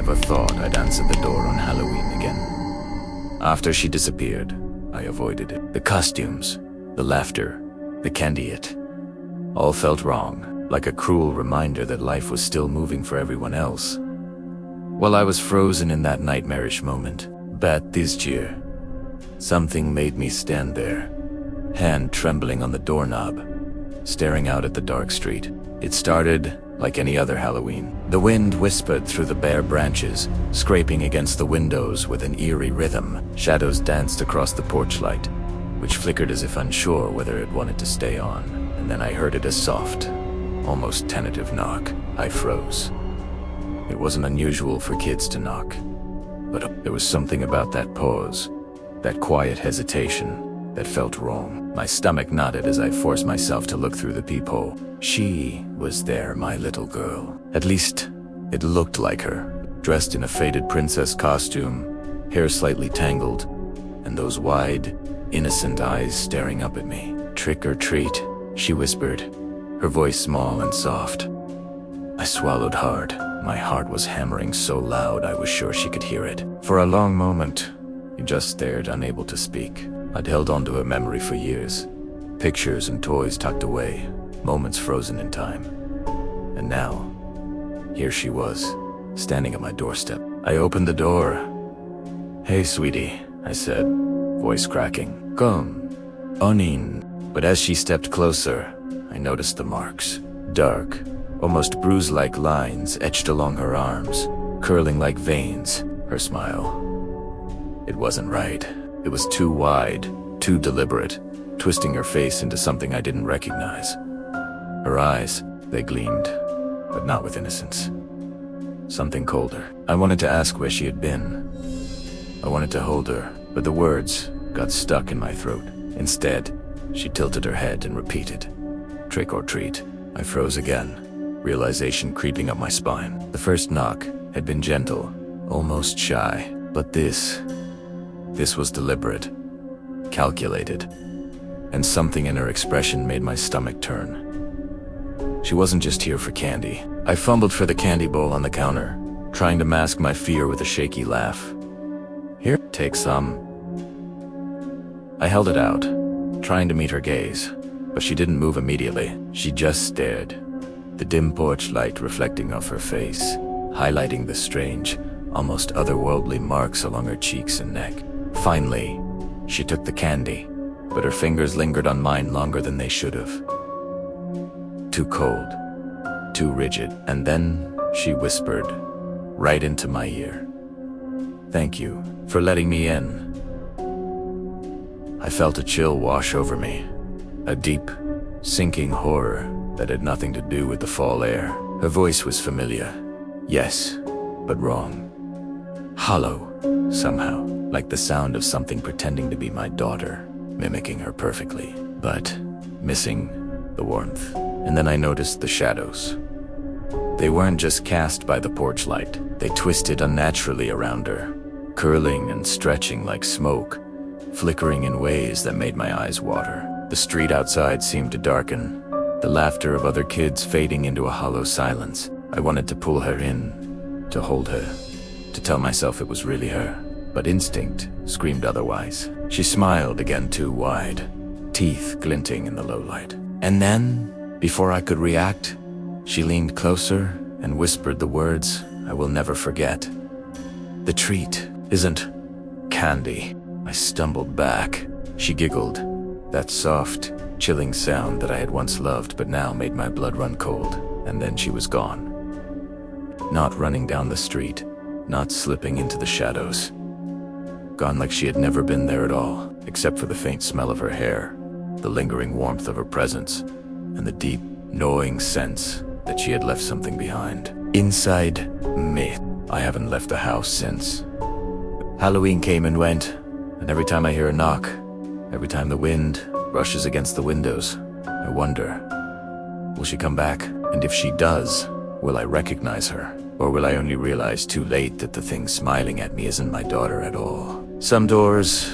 never thought I'd answer the door on Halloween again. After she disappeared, I avoided it. The costumes, the laughter, the candy it, all felt wrong, like a cruel reminder that life was still moving for everyone else. While I was frozen in that nightmarish moment, but this year, something made me stand there, hand trembling on the doorknob, staring out at the dark street. It started like any other Halloween. The wind whispered through the bare branches, scraping against the windows with an eerie rhythm. Shadows danced across the porch light, which flickered as if unsure whether it wanted to stay on. And then I heard it, a soft, almost tentative knock. I froze. It wasn't unusual for kids to knock, but there was something about that pause, that quiet hesitation, that felt wrong. My stomach knotted as I forced myself to look through the peephole. She was there, my little girl. At least, it looked like her, dressed in a faded princess costume, hair slightly tangled, and those wide, innocent eyes staring up at me. "Trick or treat," she whispered, her voice small and soft. I swallowed hard. My heart was hammering so loud I was sure she could hear it. For a long moment, he just stared, unable to speak. I'd held onto her memory for years. Pictures and toys tucked away, moments frozen in time. And now, here she was, standing at my doorstep. I opened the door. "Hey, sweetie," I said, voice cracking. "Come on in." But as she stepped closer, I noticed the marks. Dark, almost bruise-like lines etched along her arms, curling like veins. Her smile. It wasn't right. It was too wide, too deliberate, twisting her face into something I didn't recognize. Her eyes, they gleamed, but not with innocence. Something colder. I wanted to ask where she had been. I wanted to hold her, but the words got stuck in my throat. Instead, she tilted her head and repeated, "Trick or treat." I froze again, realization creeping up my spine. The first knock had been gentle, almost shy, but this was deliberate, calculated, and something in her expression made my stomach turn. She wasn't just here for candy. I fumbled for the candy bowl on the counter, trying to mask my fear with a shaky laugh. "Here, take some." I held it out, trying to meet her gaze, but she didn't move immediately. She just stared, the dim porch light reflecting off her face, highlighting the strange, almost otherworldly marks along her cheeks and neck. Finally, she took the candy, but her fingers lingered on mine longer than they should have. Too cold, too rigid. And then she whispered, right into my ear, "Thank you for letting me in." I felt a chill wash over me, a deep, sinking horror that had nothing to do with the fall air. Her voice was familiar, yes, but wrong. Hollow, somehow, like the sound of something pretending to be my daughter, mimicking her perfectly, but missing the warmth. And then I noticed the shadows. They weren't just cast by the porch light. They twisted unnaturally around her, curling and stretching like smoke, flickering in ways that made my eyes water. The street outside seemed to darken, the laughter of other kids fading into a hollow silence. I wanted to pull her in, to hold her, to tell myself it was really her, but instinct screamed otherwise. She smiled again, too wide, teeth glinting in the low light. And then, before I could react, she leaned closer and whispered the words I will never forget. "The treat isn't candy." I stumbled back. She giggled, that soft, chilling sound that I had once loved but now made my blood run cold. And then she was gone. Not running down the street, not slipping into the shadows. Gone like she had never been there at all, except for the faint smell of her hair, the lingering warmth of her presence, and the deep, gnawing sense that she had left something behind. Inside me. I haven't left the house since. Halloween came and went, and every time I hear a knock, every time the wind brushes against the windows, I wonder, will she come back? And if she does, will I recognize her? Or will I only realize too late that the thing smiling at me isn't my daughter at all? Some doors,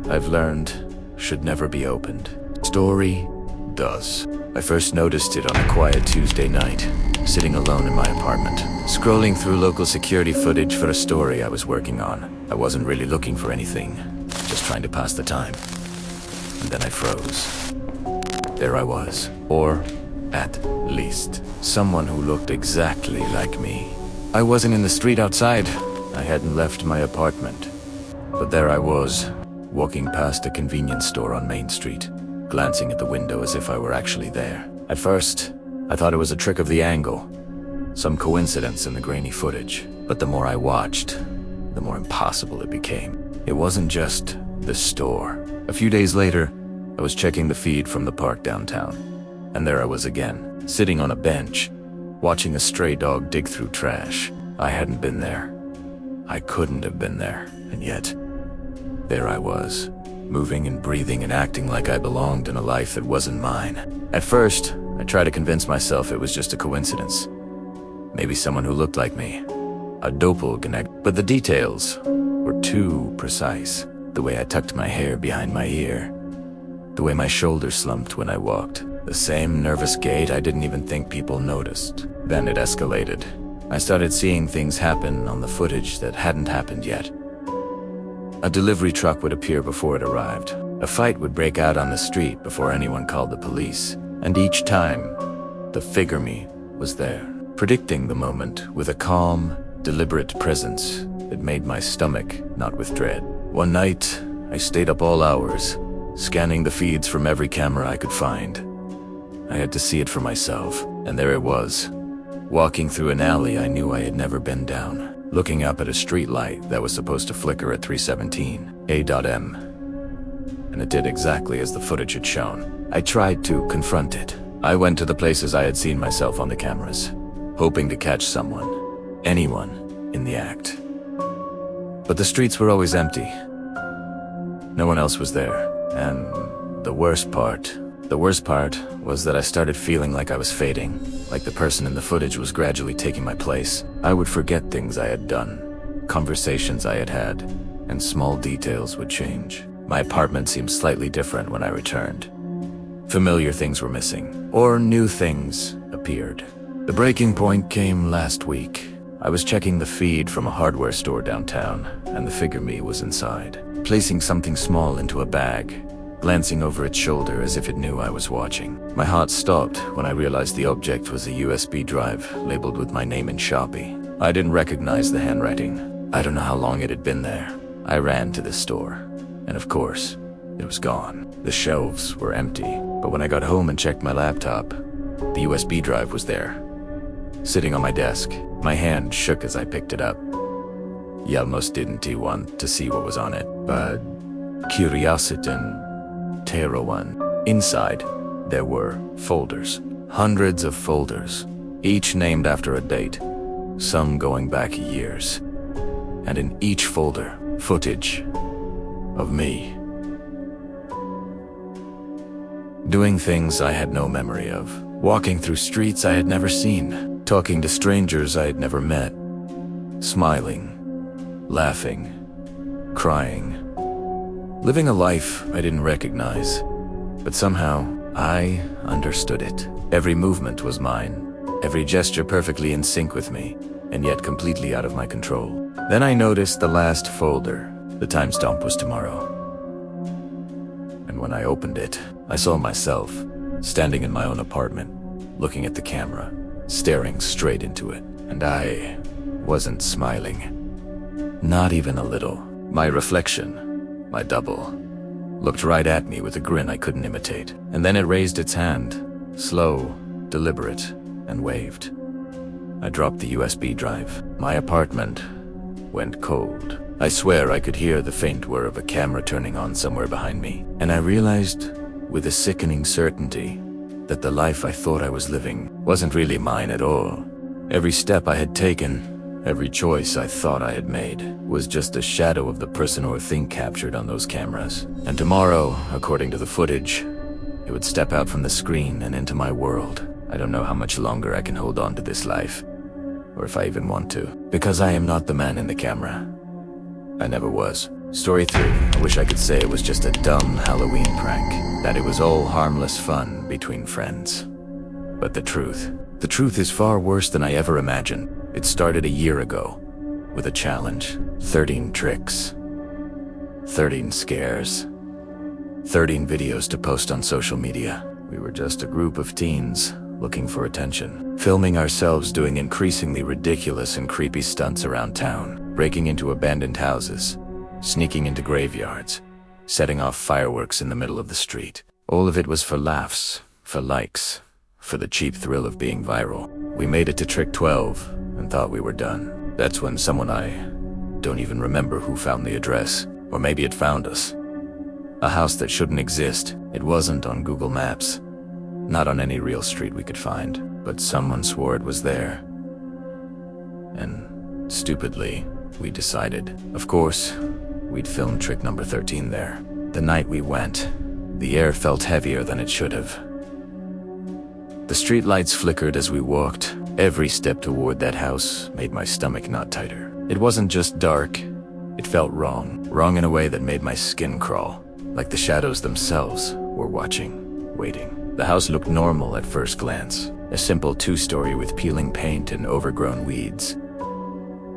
I've learned, should never be opened. Story does. I first noticed it on a quiet Tuesday night, sitting alone in my apartment, scrolling through local security footage for a story I was working on. I wasn't really looking for anything, just trying to pass the time. And then I froze. There I was, or at least, someone who looked exactly like me. I wasn't in the street outside. I hadn't left my apartment. But there I was, walking past a convenience store on Main Street, glancing at the window as if I were actually there. At first, I thought it was a trick of the angle, some coincidence in the grainy footage. But the more I watched, the more impossible it became. It wasn't just the store. A few days later, I was checking the feed from the park downtown, and there I was again, sitting on a bench, watching a stray dog dig through trash. I hadn't been there. I couldn't have been there, and yet, there I was, moving and breathing and acting like I belonged in a life that wasn't mine. At first, I tried to convince myself it was just a coincidence. Maybe someone who looked like me, a doppelganger. But the details were too precise. The way I tucked my hair behind my ear, the way my shoulders slumped when I walked, the same nervous gait I didn't even think people noticed. Then it escalated. I started seeing things happen on the footage that hadn't happened yet. A delivery truck would appear before it arrived. A fight would break out on the street before anyone called the police. And each time, the figure me was there, predicting the moment with a calm, deliberate presence that made my stomach knot with dread. One night, I stayed up all hours, scanning the feeds from every camera I could find. I had to see it for myself, and there it was, walking through an alley I knew I had never been down, looking up at a street light that was supposed to flicker at 3:17 a.m. And it did exactly as the footage had shown. I tried to confront it. I went to the places I had seen myself on the cameras, hoping to catch someone, anyone, in the act. But the streets were always empty. No one else was there. And the worst part was that I started feeling like I was fading, like the person in the footage was gradually taking my place. I would forget things I had done, conversations I had had, and small details would change. My apartment seemed slightly different when I returned. Familiar things were missing, or new things appeared. The breaking point came last week. I was checking the feed from a hardware store downtown, and the figure me was inside, placing something small into a bag, glancing over its shoulder as if it knew I was watching. My heart stopped when I realized the object was a USB drive labeled with my name in Sharpie. I didn't recognize the handwriting. I don't know how long it had been there. I ran to the store, and of course, it was gone. The shelves were empty, but when I got home and checked my laptop, the USB drive was there, sitting on my desk. My hand shook as I picked it up. You almost didn't want to see what was on it, but curiosity Terror one. Inside, there were folders. Hundreds of folders, each named after a date, some going back years. And in each folder, footage of me. Doing things I had no memory of. Walking through streets I had never seen. Talking to strangers I had never met. Smiling. Laughing. Crying. Living a life I didn't recognize. But somehow, I understood it. Every movement was mine. Every gesture perfectly in sync with me, and yet completely out of my control. Then I noticed the last folder. The timestamp was tomorrow. And when I opened it, I saw myself, standing in my own apartment, looking at the camera, staring straight into it. And I wasn't smiling. Not even a little. My reflection, my double, looked right at me with a grin I couldn't imitate. And then it raised its hand, slow, deliberate, and waved. I dropped the USB drive. My apartment went cold. I swear I could hear the faint whir of a camera turning on somewhere behind me. And I realized, with a sickening certainty, that the life I thought I was living wasn't really mine at all. Every step I had taken, every choice I thought I had made, was just a shadow of the person or thing captured on those cameras. And tomorrow, according to the footage, it would step out from the screen and into my world. I don't know how much longer I can hold on to this life, or if I even want to, because I am not the man in the camera. I never was. Story 3. I wish I could say it was just a dumb Halloween prank, that it was all harmless fun between friends. But the truth The truth is far worse than I ever imagined. It started a year ago with a challenge. 13 tricks. 13 scares. 13 videos to post on social media. We were just a group of teens looking for attention, filming ourselves doing increasingly ridiculous and creepy stunts around town, breaking into abandoned houses, sneaking into graveyards, setting off fireworks in the middle of the street. All of it was for laughs, for likes, for the cheap thrill of being viral. We made it to trick 12 and thought we were done. That's when someone I don't even remember who found the address, or maybe it found us. A house that shouldn't exist. It wasn't on Google Maps, not on any real street we could find, but someone swore it was there. And stupidly, we decided, of course, we'd film trick number 13 there. The night we went, the air felt heavier than it should have. The streetlights flickered as we walked. Every step toward that house made my stomach knot tighter. It wasn't just dark, it felt wrong. Wrong in a way that made my skin crawl, like the shadows themselves were watching, waiting. The house looked normal at first glance, a simple two-story with peeling paint and overgrown weeds.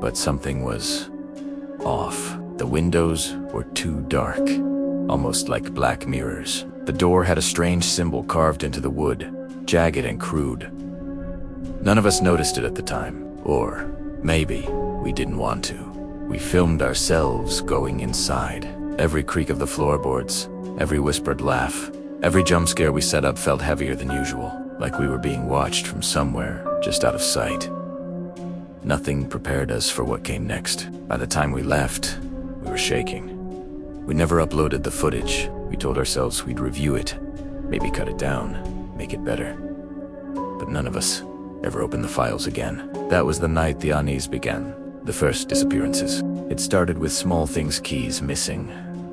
But something was off. The windows were too dark, almost like black mirrors. The door had a strange symbol carved into the wood, jagged and crude. None of us noticed it at the time, or maybe we didn't want to. We filmed ourselves going inside. Every creak of the floorboards, every whispered laugh, every jump scare we set up felt heavier than usual, like we were being watched from somewhere just out of sight. Nothing prepared us for what came next. By the time we left, we were shaking. We never uploaded the footage. We told ourselves we'd review it, maybe cut it down, make it better. But none of us ever opened the files again. That was the night the unease began, the first disappearances. It started with small things, keys missing,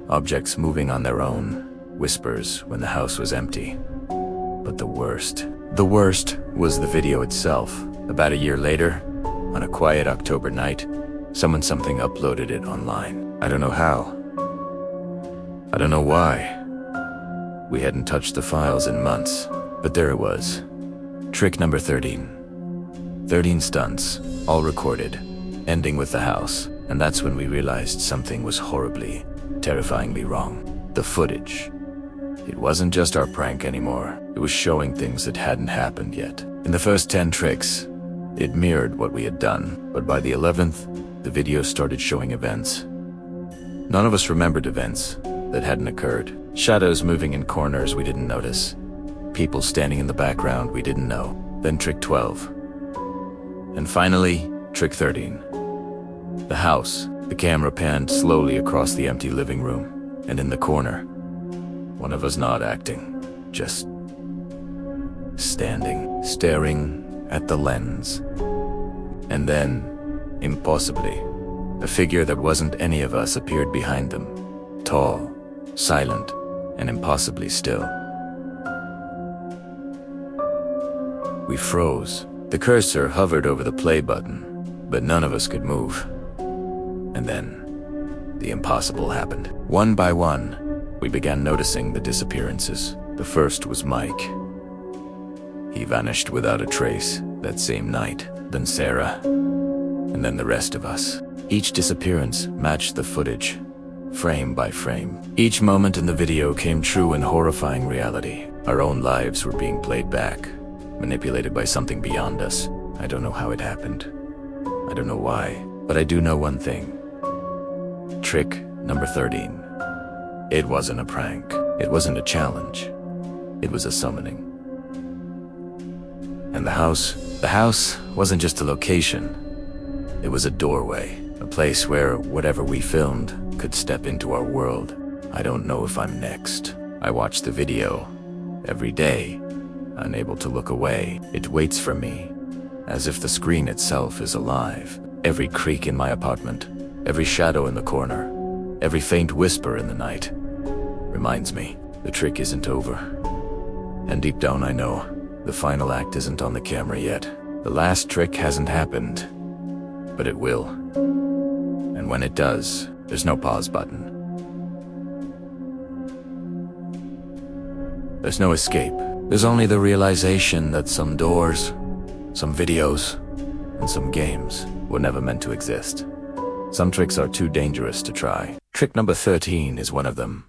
objects moving on their own, whispers when the house was empty. But the worst was the video itself. About a year later, on a quiet October night, something uploaded it online. I don't know how. I don't know why. We hadn't touched the files in months, but there it was. Trick number 13. 13 stunts, all recorded, ending with the house. And that's when we realized something was horribly, terrifyingly wrong. The footage. It wasn't just our prank anymore. It was showing things that hadn't happened yet. In the first 10 tricks, it mirrored what we had done. But by the 11th, the video started showing events. None of us remembered events that hadn't occurred. Shadows moving in corners we didn't notice. People standing in the background we didn't know. Then trick 12. And finally, trick 13. The house. The camera panned slowly across the empty living room. And in the corner, one of us not acting, just standing, staring at the lens. And then, impossibly, a figure that wasn't any of us appeared behind them, tall, silent, and impossibly still. We froze. The cursor hovered over the play button, but none of us could move. And then, the impossible happened. One by one, we began noticing the disappearances. The first was Mike. He vanished without a trace that same night. Then Sarah, and then the rest of us. Each disappearance matched the footage, frame by frame. Each moment in the video came true in horrifying reality. Our own lives were being played back, manipulated by something beyond us. I don't know how it happened. I don't know why, but I do know one thing. Trick number 13. It wasn't a prank. It wasn't a challenge. It was a summoning. And the house wasn't just a location. It was a doorway, a place where whatever we filmed could step into our world. I don't know if I'm next. I watch the video every day, unable to look away. It waits for me, as if the screen itself is alive. Every creak in my apartment, every shadow in the corner, every faint whisper in the night reminds me the trick isn't over. And deep down I know the final act isn't on the camera yet. The last trick hasn't happened, but it will. And when it does, there's no pause button. There's no escape. There's only the realization that some doors Some videos and some games were never meant to exist. Some tricks are too dangerous to try. Trick number 13 is one of them.